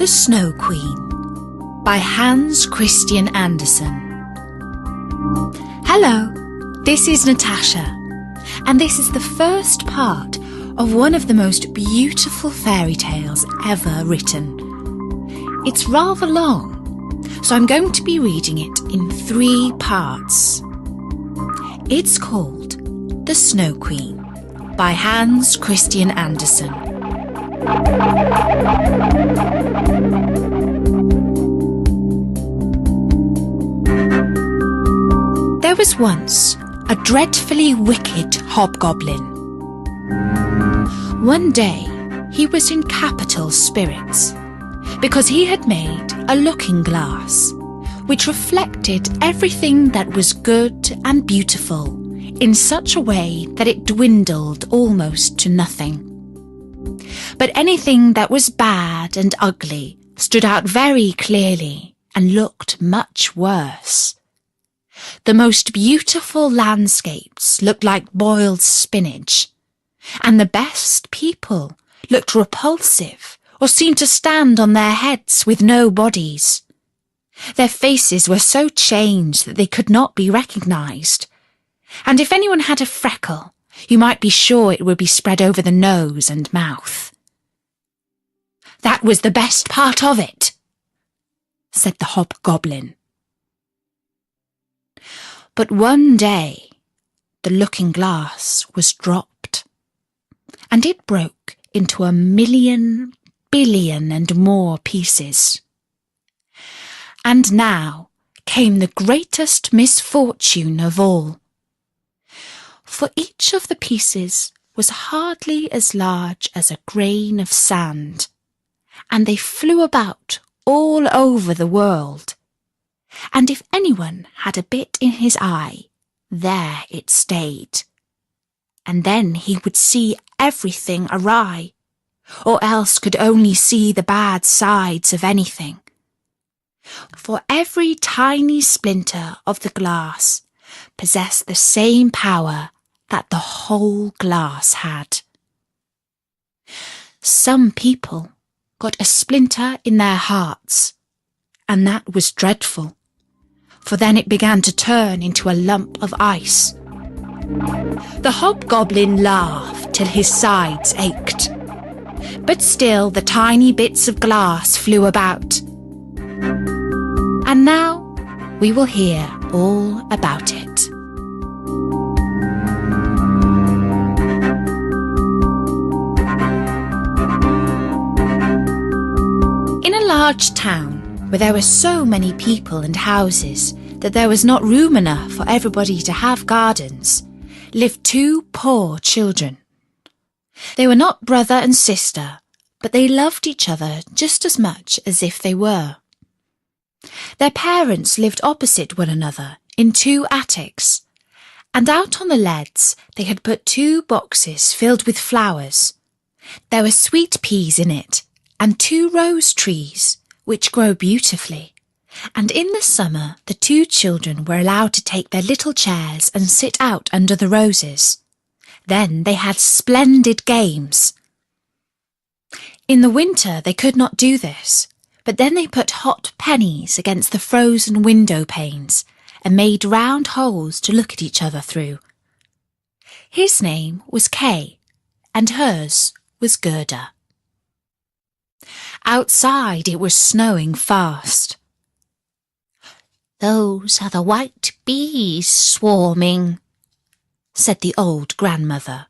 The Snow Queen by Hans Christian Andersen. Hello, this is Natasha, and this is the first part of one of the most beautiful fairy tales ever written. It's rather long, so I'm going to be reading it in 3 parts. It's called The Snow Queen by Hans Christian Andersen. There was once a dreadfully wicked hobgoblin. One day he was in capital spirits because he had made a looking glass which reflected everything that was good and beautiful in such a way that it dwindled almost to nothing. But anything that was bad and ugly stood out very clearly and looked much worse. The most beautiful landscapes looked like boiled spinach, and the best people looked repulsive or seemed to stand on their heads with no bodies. Their faces were so changed that they could not be recognised, and if anyone had a freckle, you might be sure it would be spread over the nose and mouth. "That was the best part of it," said the hobgoblin. But one day the looking glass was dropped, and it broke into 1,000,000 billion and more pieces. And now came the greatest misfortune of all. For each of the pieces was hardly as large as a grain of sand, and they flew about all over the world. And if anyone had a bit in his eye, there it stayed. And then he would see everything awry, or else could only see the bad sides of anything. For every tiny splinter of the glass possessed the same power that the whole glass had. Some people got a splinter in their hearts, and that was dreadful, for then it began to turn into a lump of ice. The hobgoblin laughed till his sides ached, but still the tiny bits of glass flew about. And now we will hear all about it. In a large town, where there were so many people and houses that there was not room enough for everybody to have gardens, lived 2 poor children. They were not brother and sister, but they loved each other just as much as if they were. Their parents lived opposite one another in 2 attics, and out on the leads they had put 2 boxes filled with flowers. There were sweet peas in it, and 2 rose trees, which grow beautifully, and in the summer the 2 children were allowed to take their little chairs and sit out under the roses. Then they had splendid games. In the winter they could not do this, but then they put hot pennies against the frozen window panes and made round holes to look at each other through. His name was Kay, and hers was Gerda. Outside it was snowing fast. "Those are the white bees swarming," said the old grandmother.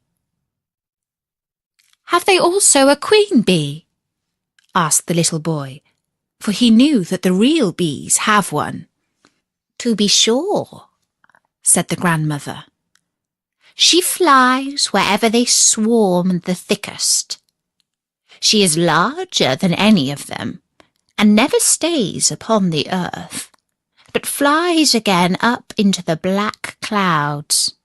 "Have they also a queen bee?" asked the little boy, for he knew that the real bees have one. "To be sure," said the grandmother. "She flies wherever they swarm the thickest. She is larger than any of them, and never stays upon the earth, but flies again up into the black clouds.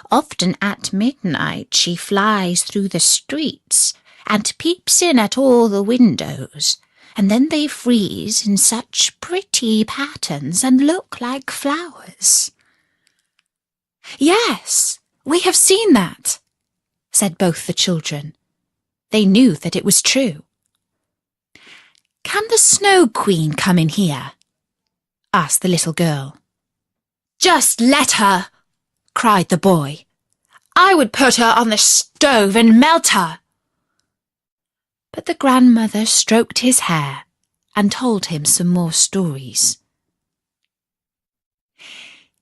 Often at midnight she flies through the streets and peeps in at all the windows, and then they freeze in such pretty patterns and look like flowers." "Yes, we have seen that," said both the children. They knew that it was true. "Can the Snow Queen come in here?" asked the little girl. "Just let her," cried the boy. "I would put her on the stove and melt her." But the grandmother stroked his hair and told him some more stories.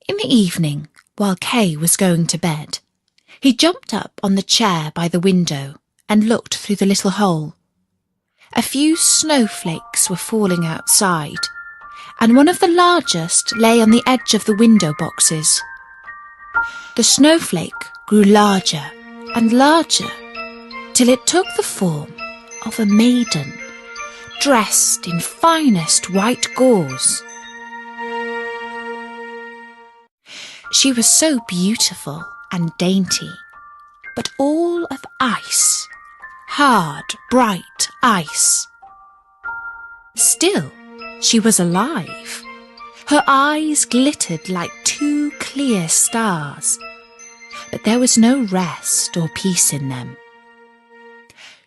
In the evening, while Kay was going to bed, he jumped up on the chair by the window and looked through the little hole. A few snowflakes were falling outside, and one of the largest lay on the edge of the window boxes. The snowflake grew larger and larger till it took the form of a maiden dressed in finest white gauze. She was so beautiful and dainty, but all of ice, hard, bright ice. Still, she was alive. Her eyes glittered like two clear stars, but there was no rest or peace in them.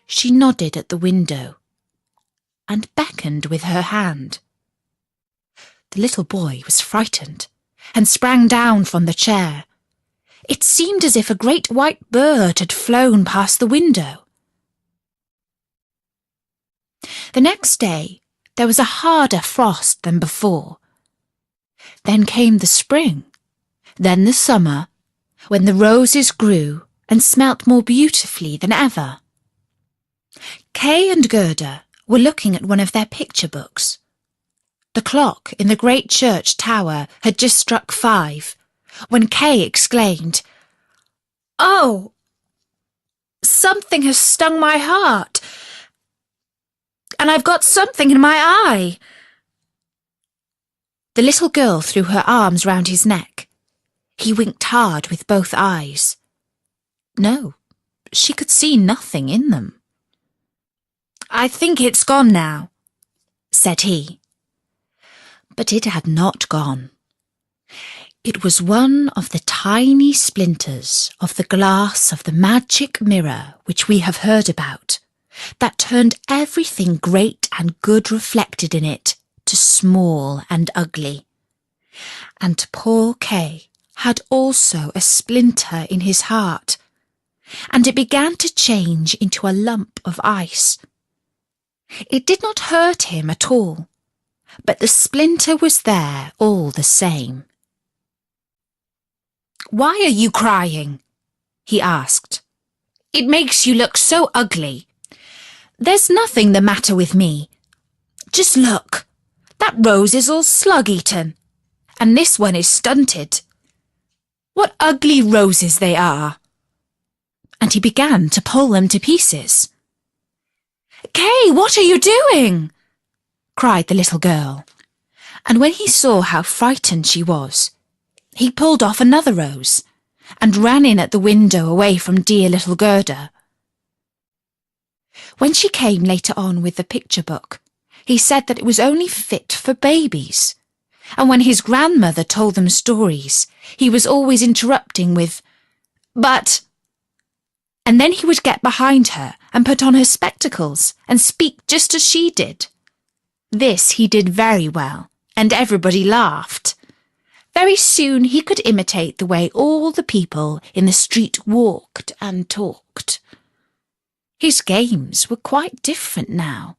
She nodded at the window and beckoned with her hand. The little boy was frightened and sprang down from the chair. It seemed as if a great white bird had flown past the window. The next day there was a harder frost than before. Then came the spring, then the summer, when the roses grew and smelt more beautifully than ever. Kay and Gerda were looking at one of their picture books. The clock in the great church tower had just struck 5, when Kay exclaimed, "Oh, something has stung my heart, and I've got something in my eye." The little girl threw her arms round his neck. He winked hard with both eyes. No, she could see nothing in them. "I think it's gone now," said he. But it had not gone. It was one of the tiny splinters of the glass of the magic mirror which we have heard about, that turned everything great and good reflected in it to small and ugly. And poor Kay had also a splinter in his heart, and it began to change into a lump of ice. It did not hurt him at all, but the splinter was there all the same. "Why are you crying?" he asked. "It makes you look so ugly." "There's nothing the matter with me. Just look, that rose is all slug-eaten, and this one is stunted. What ugly roses they are!" And he began to pull them to pieces. "Kay, what are you doing?" cried the little girl. And when he saw how frightened she was, he pulled off another rose and ran in at the window away from dear little Gerda. When she came later on with the picture book, he said that it was only fit for babies, and when his grandmother told them stories, he was always interrupting with, "But," and then he would get behind her and put on her spectacles and speak just as she did. This he did very well, and everybody laughed. Very soon he could imitate the way all the people in the street walked and talked. His games were quite different now.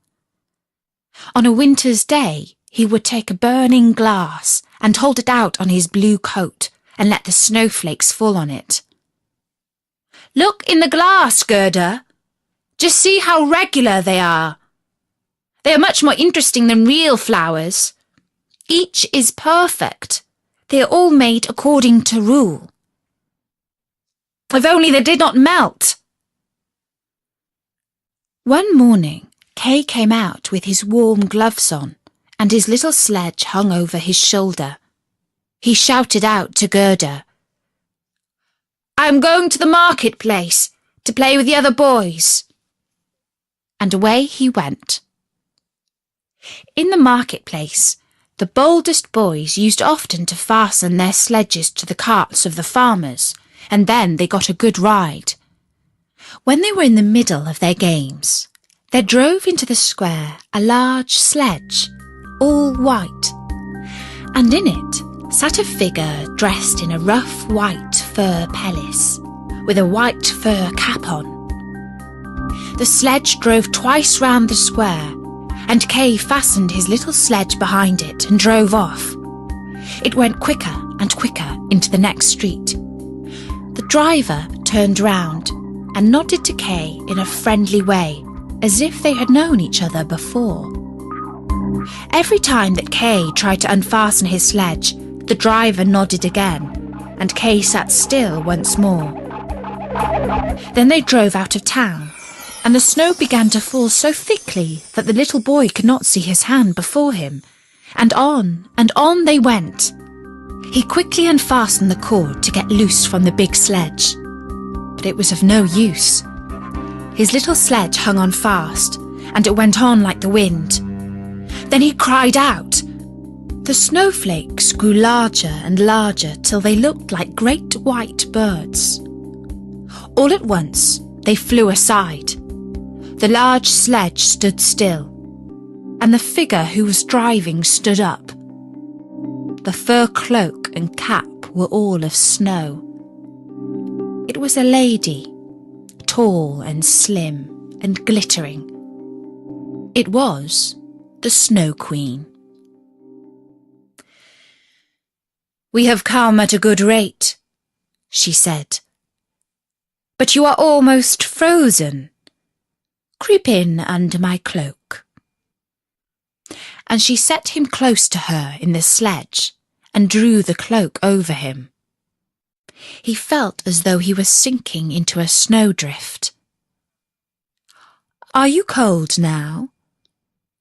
On a winter's day, he would take a burning glass and hold it out on his blue coat and let the snowflakes fall on it. "Look in the glass, Gerda. Just see how regular they are. They are much more interesting than real flowers. Each is perfect. They are all made according to rule. If only they did not melt." One morning, Kay came out with his warm gloves on, and his little sledge hung over his shoulder. He shouted out to Gerda, "I'm going to the marketplace to play with the other boys." And away he went. In the marketplace, the boldest boys used often to fasten their sledges to the carts of the farmers, and then they got a good ride. When they were in the middle of their games, There drove into the square a large sledge, all white, and in it sat a figure dressed in a rough white fur pelisse, with a white fur cap on. The sledge drove twice round the square, and Kay fastened his little sledge behind it and drove off. It went quicker and quicker into the next street. The driver turned round and nodded to Kay in a friendly way, as if they had known each other before. Every time that Kay tried to unfasten his sledge, the driver nodded again, and Kay sat still once more. Then they drove out of town, and the snow began to fall so thickly that the little boy could not see his hand before him, and on they went. He quickly unfastened the cord to get loose from the big sledge, but it was of no use. His little sledge hung on fast, and it went on like the wind. Then he cried out. The snowflakes grew larger and larger till they looked like great white birds. All at once they flew aside. The large sledge stood still, and the figure who was driving stood up. The fur cloak and cap were all of snow. It was a lady, tall and slim and glittering. It was the Snow Queen. "We have come at a good rate," she said. "But you are almost frozen. Creep in under my cloak." And she set him close to her in the sledge and drew the cloak over him. He felt as though he was sinking into a snowdrift. "Are you cold now?"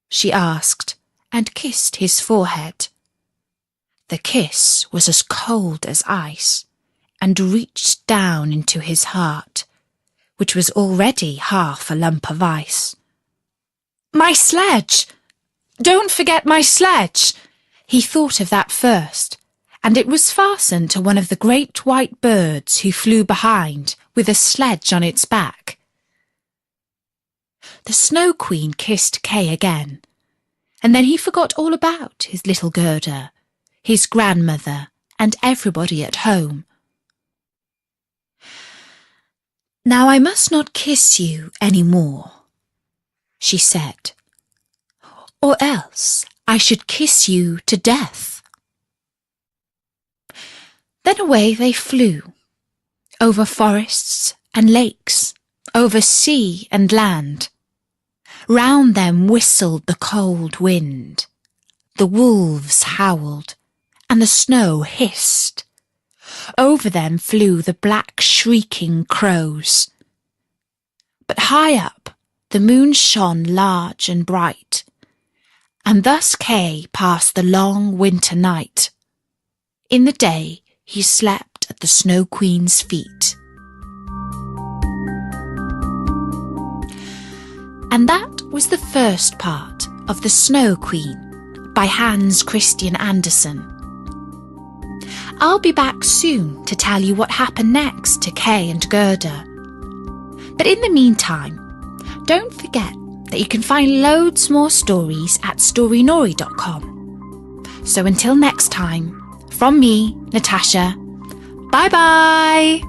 she asked, and kissed his forehead. The kiss was as cold as ice, and reached down into his heart, which was already half a lump of ice. "My sledge! Don't forget my sledge!" He thought of that first, and it was fastened to one of the great white birds who flew behind with a sledge on its back. The Snow Queen kissed Kay again, and then he forgot all about his little Gerda, his grandmother, and everybody at home. "Now I must not kiss you any more," she said, "or else I should kiss you to death." Then away they flew, over forests and lakes, over sea and land. Round them whistled the cold wind, the wolves howled, and the snow hissed. Over them flew the black shrieking crows. But high up the moon shone large and bright, and thus Kay passed the long winter night. In the day he slept at the Snow Queen's feet. And that was the first part of The Snow Queen by Hans Christian Andersen. I'll be back soon to tell you what happened next to Kay and Gerda. But in the meantime, don't forget that you can find loads more stories at storynori.com. So until next time, from me, Natasha, bye-bye!